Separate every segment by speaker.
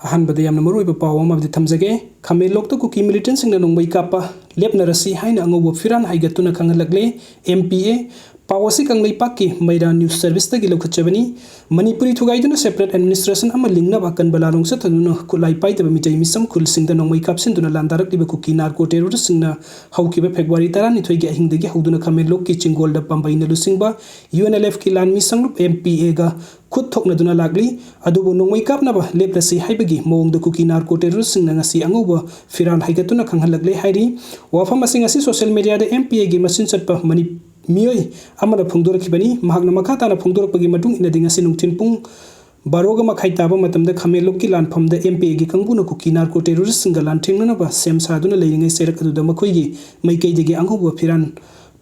Speaker 1: अहनबद यामना मरुइब पाव अमबदि थमजगे खमेलोक कुकी मिलिटेंट सिंगना नोंगबै कापा लेपनरसी हाइना अंगोब फिरान हाइगतुना खंगलगले एमपीए पावसी Kangleipak Meira news service तगी लौखचबनी मणिपुरी थुगाइदुना सेपरेट एडमिनिस्ट्रेशन अमा लिंगना बाकन बलालोंग सथनुना खुलाई पाइदब मिटै मिसम खुल सिंगदा नोंगमै कापसिनदुना लांदारकलिब कुकी नार्को टेररिस्ट सिंगना हौकिब फेब्रुवारी 12 गी अहिंदगी हौदुना खमेलोक की चिंगोलदा पंबैना लुसिंगबा यूएनएलएफ की लानमी संगलुप एमपीए गा खुद थोकनदुना लागली अदुबु नोंगमै कापनाबा लेपलसी हाइबगी मओंगदा कुकी नार्को टेररिस्ट सिंगना ngasi अंगौबा फिरान हाइगतुना खंगलगले हाइरी वाफम असि ngasi सोशल मीडिया दे एमपीए गी मसिन चटपा मनी मियोई अमना फोंदोरखिबनी महागना मखाताना फोंदोरपगी मतुंग इनदि ngasi नुंगथिन पुंग बारोगा मखाई ताबा मतमदा खमेलोक की लानफमदा एमपीए गी कंगबुना कुकी नार्को टेररिस्ट सिंगा लानथेंगनबा सेम सादुना लेरिंगै सेरक अदुदा मखोइगी मैकैदगी अंगौबा फिरान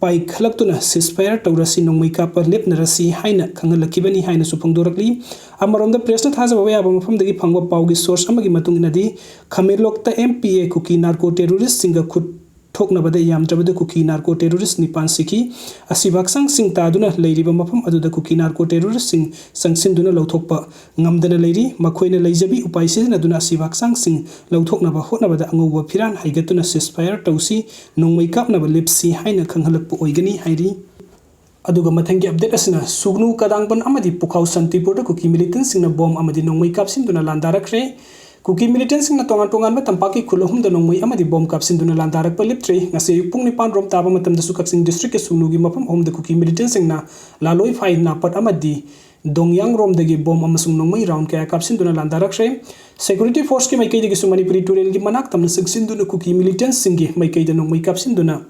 Speaker 1: पाई खलक्तुना सिसफायर तौरसी नोंगमै कापा लेपनरसी हाइना खंगलखिबनी हाइना सुफोंदोरकली अमरोंदा प्रेसना थाजबा याबा मफमदगी फंगबा पाउगी सोर्स अमगी मतुंग इनदि खमेलोकता एमपीए कुकी नार्को टेररिस्ट सिंगा खुद थोकनबदा यामद्रबदा कुकी नार्को टेररिस्ट निपान सिखी असिबाक्संग सिंग तादुना लेरिबा मफम अदुदा कुकी नार्को टेररिस्ट सिंग संगसिनदुना लौथोकपा ngamdana leiri makhoina leijabi upai sizinaduna asibaksang sing lौथोकनबा होटनबदा अंगौबा फिरान हाइगतुना सिसफायर तौसी नोंगमै कापनबा लेपसी हाइना खंगलकपा ओइगनी हाइरी अदुगा मथंगी अपडेट असना सुगनु कदांगबन अमदि पुखाउ संतिपुरदा कुकी मिलिटेंट सिंगना बॉम अमदि नोंगमै कापसिनदुना लांदारखरे कुकी मिलिटेंट सिंगना तोंगान तोंगान तंपाकी खुलहुमदा नोंगमै अमदि बॉम कापसिनदुना लांदारकपा लेपत्रे ngasi पुंग निपान रोम ताबा मतमदा सुकक्सिंग डिस्ट्रिक्ट के सुगनुगी मफम होमदा कुकी मिलिटेंट सिंगना लालोई फाइ नापट अमदि दोंगयांग रोमदगी बॉम अमसुंग नोंगमै राउंड कया कापसिनदुना लांदारखरे सिक्योरिटी फोर्स की मैकैदगी सुमनिपुरी टूरेल की मनाक तमना सिंगसिनदुना कुकी मिलिटेंट सिंगी मैकैदा नोंगमै कापसिनदुना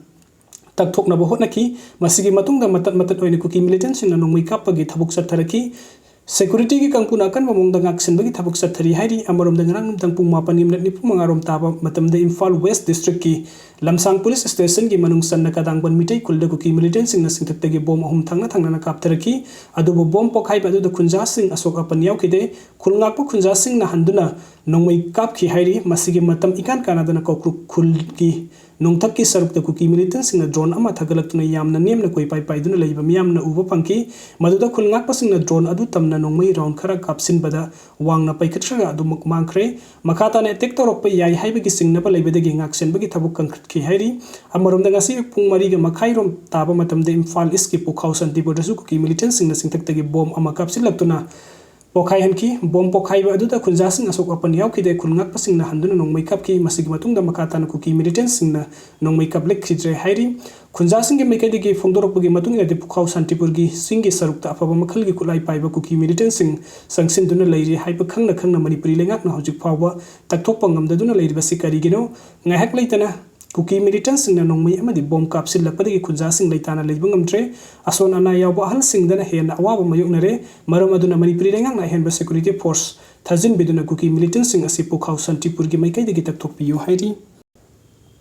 Speaker 1: तकथोकनबा होटनखी मसिगी मतुंगदा मतत मतत ओइना कुकी मिलिटेंट सिंगना नोंगमै कापगी थबुक सथरखी सिक्योरिटी की कंपुना अकनबा मोंगदा गाक्सिनबगी थबुक सथरी हाइरी अमरोमदा ngरang numtang pung 8:45 ताबा मतमदा इम्फाल वेस्ट डिस्ट्रिक्ट की लमसांग पुलिस स्टेशन की मनुंग सन्ना कदांगबन मिटै खुलदा कुकी मिलिटेंट सिंगना सिंथक्तगी बॉम अहुम थांगना थांगना कापथरखी अदुबो बॉम पोखाइबा अदुदा खुंजा सिंग अशोक अपन यावखिदे खुलंगाकपा खुंजा सिंगना हंदुना नोंगमै कापखि हाइरी मसिगी मतम इकान कानादना कोक्रु खुलगी नोंथक की सरुक कुकी मिलिटेंट सिंगना ड्रोन अमा थगलक्तुना यामना नेमना कोई पाई पाइदुना लैबा मियामना उबा फंकी मदुदा खुलंगाकपा सिंगना ड्रोन अदु तमना नोंगमै राउंड खरा कापसिनबदा वांगना पाइखत्रगा अदुमुक मांखरे मखाताना अटैक तौरपा याई हाइबगी सिंगनबा लैबदगी ngaksenbagi thabuk कंखटखि हाइरी अमरोमदा ngasi पुंग मरिगा मखाइरोम ताबा मतमदा इम्फाल ईस्ट की पोखाउ संतिपुरदसु कुकी मिलिटेंट सिंगना सिंथक्तगी बॉम अमा कापसिनलक्तुना पोखाई हनकी बॉम पोखाइबा अदुदा खुंजासिंग अशोक अपन यावखिदे खुलंगाकपा सिंगना हंदुना नोंगमै कापखि मसिगी मतुंगदा मखाताना कुकी मिलिटेंट सिंगना नोंगमै कापलेखिद्रे हाइरी खुंजासिंग मैकैदगी फोंदोरकपगी मतुंगदे पुखाउ संतिपुरगी सिंगी सरुकता अफबा मखलगी खुलाई पाइबा कुकी मिलिटेंट सिंग संगसिनदुना लैरि हाइबा खंगना खंगना मणिपुरी लेंगाकना हौजिक फावबा तकथोकपा ngamdaduna लैरिबसि करिगिनो ngahak leitana कुकी मिलिटेंट सिंगना नोंगमै अमदि बॉम कापसिनलकपदगी खुंजासिंग लेताना लैबा ngamtre असन अना यावबा अहल सिंगदना हेन अवाबा मयोगनरे मरम अदुना मणिपुरी लेंगाकना हेनबा सिक्योरिटी फोर्स थजिन बिदुना कुकी मिलिटेंट सिंग असि पुखाउ संतिपुरगी मैकैदगी तकथोकपियो हाइरी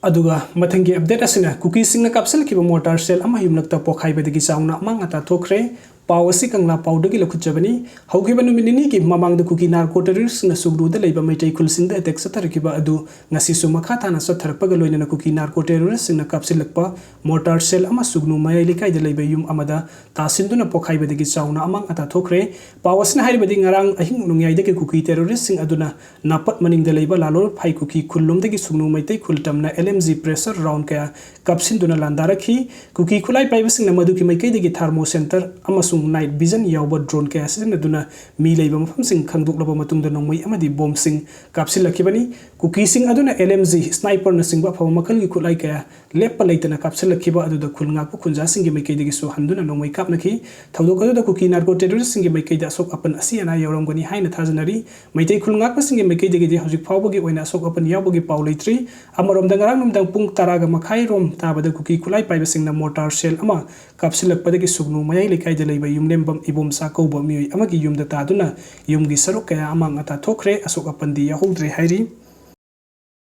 Speaker 1: अदुगा मथंगी अपडेट असना कुकी सिंगना कापसिलखिबा मोटार सेल अमा युमलक्ता पोखाइबदगी चाउना अमांगता थोखरे पाव असि कंगला पाउदगी लखुचबनी हौगिबा नुमिनिनी की ममांगदा कुकी नार्को टेररिस्ट सुगरुदा लैबा मैटै खुलसिंदा अटैक सथरखिबा अदु ngasisu मखाताना सथरपगा लोइना कुकी नार्को टेररिस्ट सिंगना कापसिलकपा मोटार सेल अमा सुगनु मयाइ लेकाइदा लैबा युम अमदा तासिनदुना पोखाइबदगी चाउना अमांगता थोखरे पाव असना हाइबदि ngarang अहिंग नुंग्याइदगी कुकी टेररिस्ट सिंग अदुना नापत मनिंगदा लैबा लालोर फाइ कुकी खुल्लोमदगी सुगनु मैटै खुलतमना LMG प्रेशर राउंड कया कापसिनदुना लांदारखि कुकी खुलाई पाइबा सिंगना मदुकी मैकैदगी थार्मो सेंटर अमसु नाइट विजन यावबा ड्रोन कया सिजनदुना मी लैबा मफमसिंग खंगदोकलबा मतुंगदा नोंगमै अमदि बॉम्बसिंग कापसिलखिबनी कुकीसिंग अदुना LMG स्नाइपर न सिंगबा फव मखलगी खुलाई कया लेपा लैतना कापसिलखिबा अदुदा खुलंगाकपा खुंजासिंगी मैकैदगी सु हंदुना नोंगमै कापनखि थौदोक अदुदा कुकी नार्को टेररिस्ट सिंगी मैकैदा अशोक अपन असि अना यावरमगनी हाइना थाजनरी मैतै खुलंगाकपा सिंगी मैकैदगी हौजिक फावबगी ओइना अशोक अपन यावबगी पाउ लैत्रि अमरोमदा ngarang numdang पुंग 10 मखाइ रोम ताबदा कुकी खुलाई पाइबा सिंगना मोटार सेल अमा कापसिलकपदगी सुगनु मयाइ लेकाइदा लैबा युमलेम्बम इबोमसा कौबा मियोइ अमगी युमदा तादुना युमगी सरुक कया अमांग अता थोखरे अशोक अपनदी याहौद्रे हाइरी